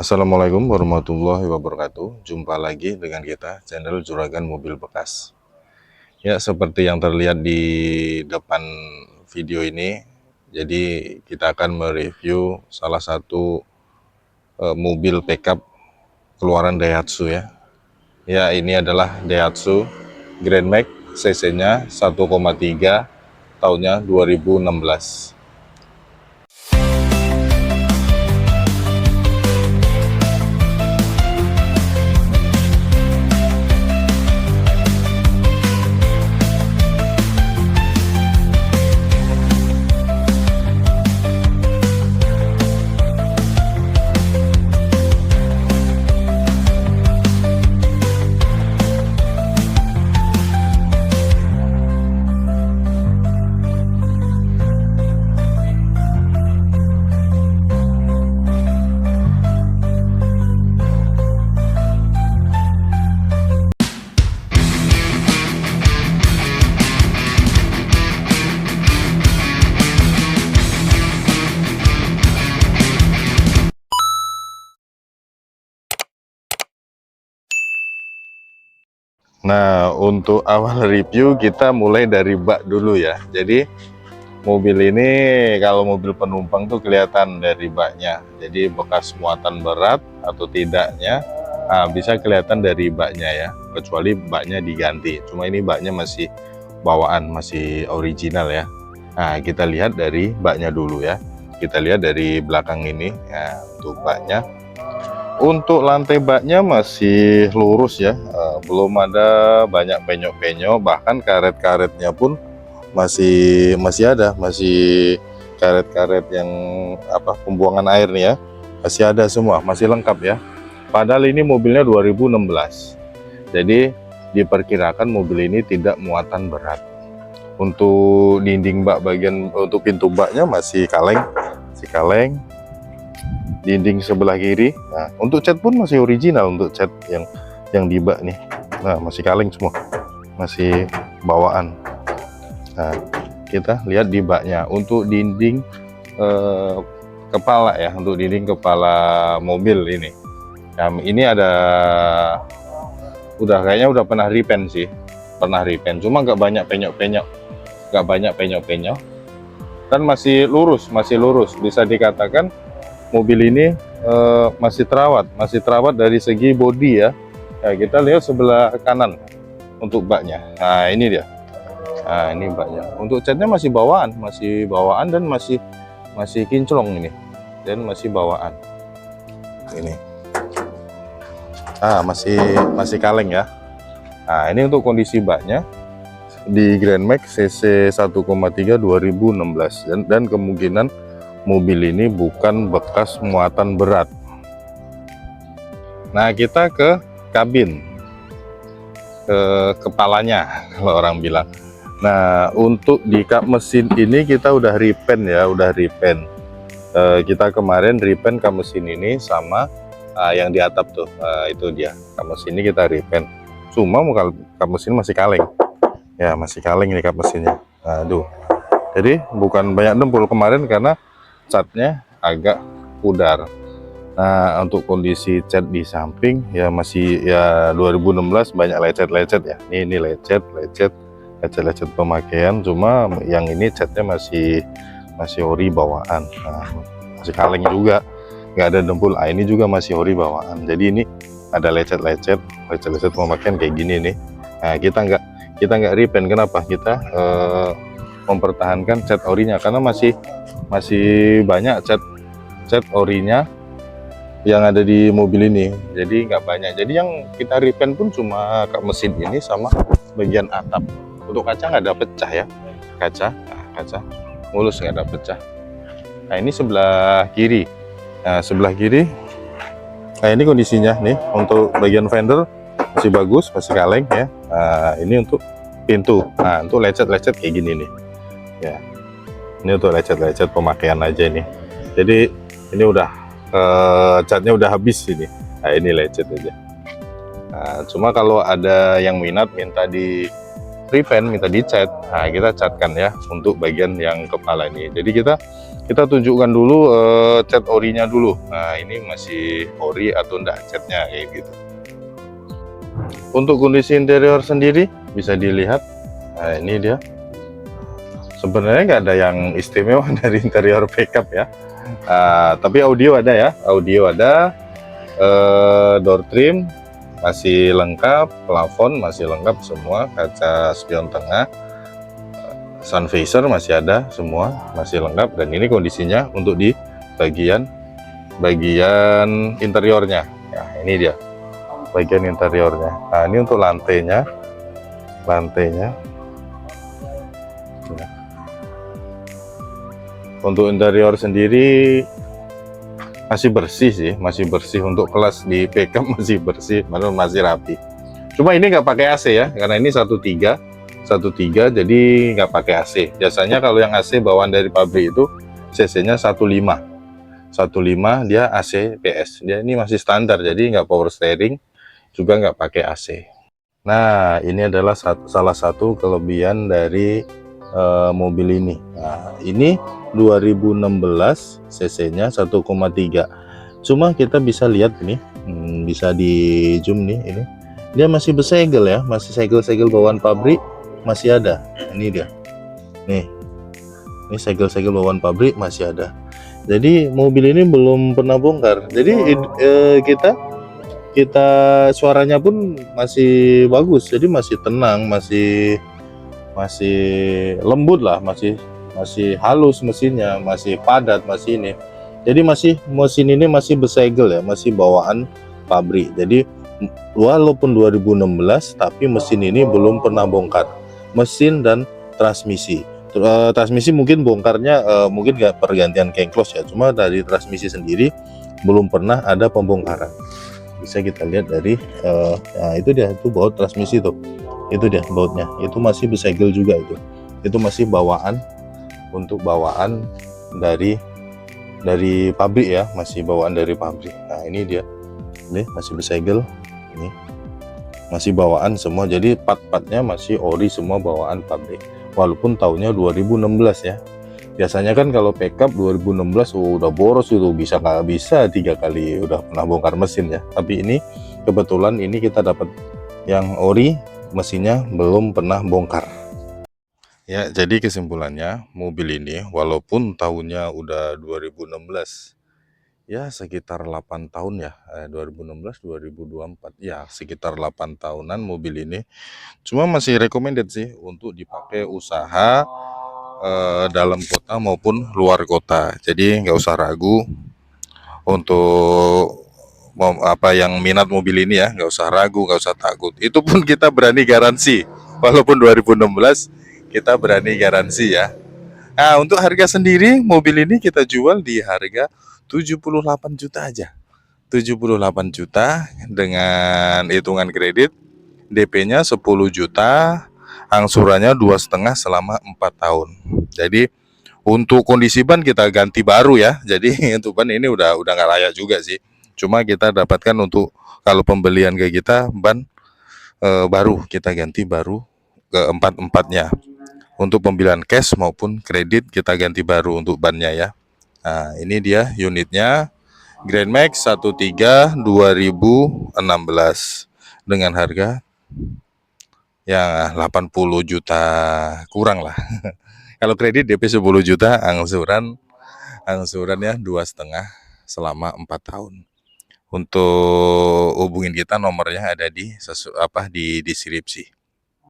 Assalamualaikum warahmatullahi wabarakatuh. Jumpa lagi dengan kita, channel Juragan Mobil Bekas. Ya, seperti yang terlihat di depan video ini, jadi kita akan mereview salah satu mobil pickup keluaran Daihatsu ya. Ya, ini adalah Daihatsu Grand Max, cc-nya 1,3, tahunnya 2016. Nah, untuk awal review kita mulai dari bak dulu ya. Jadi mobil ini kalau mobil penumpang tuh kelihatan dari baknya. Jadi bekas muatan berat atau tidaknya bisa kelihatan dari baknya ya. Kecuali baknya diganti. Cuma ini baknya masih bawaan, masih original ya. Nah, kita lihat dari baknya dulu ya. Kita lihat dari belakang ini ya, untuk baknya. Untuk lantai baknya masih lurus ya, belum ada banyak penyok-penyok, bahkan karet-karetnya pun masih ada, masih karet-karet yang pembuangan air nih ya, masih ada semua, masih lengkap ya. Padahal ini mobilnya 2016, jadi diperkirakan mobil ini tidak muatan berat. Untuk dinding bak bagian untuk pintu baknya masih kaleng, dinding sebelah kiri. Nah, untuk cat pun masih original, untuk cat yang di bak nih. Nah, masih kaleng semua, masih bawaan. Nah, kita lihat di baknya untuk dinding kepala ya, untuk dinding kepala mobil ini. Nah, ini ada kayaknya udah pernah repaint sih, cuma nggak banyak penyok-penyok, dan masih lurus, bisa dikatakan mobil ini masih terawat dari segi bodi ya. Ya, kita lihat sebelah kanan untuk baknya. Nah, ini dia. Nah, ini baknya. Untuk catnya masih bawaan dan masih kinclong ini, dan masih bawaan. Ini. Masih kaleng ya. Nah, ini untuk kondisi baknya di Grand Max cc 1,3 2016 dan kemungkinan mobil ini bukan bekas muatan berat. Nah, kita ke kabin, ke kepalanya kalau orang bilang. Nah, untuk di kap mesin ini kita udah repaint ya, kita kemarin repaint kap mesin ini sama yang di atap tuh, itu dia kap mesin ini kita repaint. Cuma kap mesin masih kaleng ya, masih kaleng ini kap mesinnya. Aduh, jadi bukan banyak dempul kemarin karena catnya agak pudar. Nah, untuk kondisi cat di samping ya masih ya 2016, banyak lecet-lecet ya. Ini lecet pemakaian, cuma yang ini catnya masih ori bawaan. Nah, masih kaleng juga, nggak ada dempul. Ini juga masih ori bawaan. Jadi ini ada lecet-lecet pemakaian kayak gini nih. Nah, kita nggak repaint. Kenapa? Kita mempertahankan cat orinya karena masih banyak cat orinya yang ada di mobil ini, jadi nggak banyak. Jadi yang kita repaint pun cuma kap mesin ini sama bagian atap. Untuk kaca nggak ada pecah ya, kaca mulus, nggak ada pecah. Nah, ini sebelah kiri. Nah, ini kondisinya nih. Untuk bagian fender masih bagus, masih kaleng ya. Nah, ini untuk pintu. Nah, untuk lecet-lecet kayak gini nih ya. Ini untuk lecet-lecet pemakaian aja ini. Jadi ini udah catnya udah habis ini. Nah, ini lecet aja. Nah, cuma kalau ada yang minta di repaint, minta dicat, nah kita catkan ya untuk bagian yang kepala ini. Jadi kita Kita tunjukkan dulu cat orinya dulu. Nah, ini masih ori atau enggak catnya kayak gitu. Untuk kondisi interior sendiri bisa dilihat. Nah, ini dia. Sebenarnya nggak ada yang istimewa dari interior pickup ya. Tapi audio ada ya, audio ada. Door trim masih lengkap, plafon masih lengkap semua, kaca spion tengah, sun visor masih ada semua, masih lengkap. Dan ini kondisinya untuk di bagian interiornya. Nah, ini dia bagian interiornya. Nah, ini untuk lantainya. Ya. Untuk interior sendiri masih bersih sih, masih bersih. Untuk kelas di pickup masih bersih, masih rapi. Cuma ini nggak pakai AC ya, karena ini 1.3 jadi nggak pakai AC. Biasanya kalau yang AC bawaan dari pabrik itu cc-nya 1.5 dia AC PS. Dia ini masih standar, jadi nggak power steering, juga nggak pakai AC. Nah, ini adalah salah satu kelebihan dari mobil ini. Nah, ini 2016 cc-nya 1.3. Cuma kita bisa lihat ini, bisa di zoom nih, ini dia masih bersegel ya, masih segel-segel bawaan pabrik masih ada. Ini dia, nih, ini segel-segel bawaan pabrik masih ada. Jadi mobil ini belum pernah bongkar. Jadi kita suaranya pun masih bagus, jadi masih tenang, masih lembut lah, masih halus mesinnya, masih padat, masih ini. Jadi mesin ini masih bersegel ya, masih bawaan pabrik. Jadi walaupun 2016 tapi mesin ini belum pernah bongkar. Mesin dan transmisi. Transmisi mungkin bongkarnya mungkin nggak pergantian crankcase ya, cuma dari transmisi sendiri belum pernah ada pembongkaran. Bisa kita lihat dari nah itu dia, itu baut transmisi tuh, itu dia bautnya, itu masih bersegel juga, itu masih bawaan, untuk bawaan dari pabrik ya, masih bawaan dari pabrik. Nah, ini dia, ini masih bersegel, ini masih bawaan semua, jadi part-partnya masih ori semua, bawaan pabrik, walaupun tahunnya 2016 ya. Biasanya kan kalau pickup 2016 udah boros itu, bisa nggak bisa 3 kali udah pernah bongkar mesin ya. Tapi ini kebetulan ini kita dapat yang ori, mesinnya belum pernah bongkar. Ya, jadi kesimpulannya mobil ini walaupun tahunnya udah 2016, ya sekitar 8 tahun ya, 2016 2024 ya, sekitar 8 tahunan mobil ini. Cuma masih recommended sih untuk dipakai usaha dalam kota maupun luar kota. Jadi nggak usah ragu untuk apa yang minat mobil ini ya, nggak usah ragu, nggak usah takut. Itu pun kita berani garansi, walaupun 2016 kita berani garansi ya. Nah, untuk harga sendiri mobil ini kita jual di harga 78 juta aja. 78 juta dengan hitungan kredit, DP-nya 10 juta, angsurannya 2,5 selama 4 tahun. Jadi untuk kondisi ban kita ganti baru ya. Jadi untuk ban ini udah nggak layak juga sih. Cuma kita dapatkan untuk kalau pembelian kayak kita ban baru, kita ganti baru ke empatnya. Untuk pembelian cash maupun kredit kita ganti baru untuk bannya ya. Nah, ini dia unitnya, Grand Max 13 2016 dengan harga ya 80 juta kurang lah. Kalau kredit DP 10 juta, angsurannya 2,5 selama 4 tahun. Untuk hubungin kita nomornya ada di deskripsi.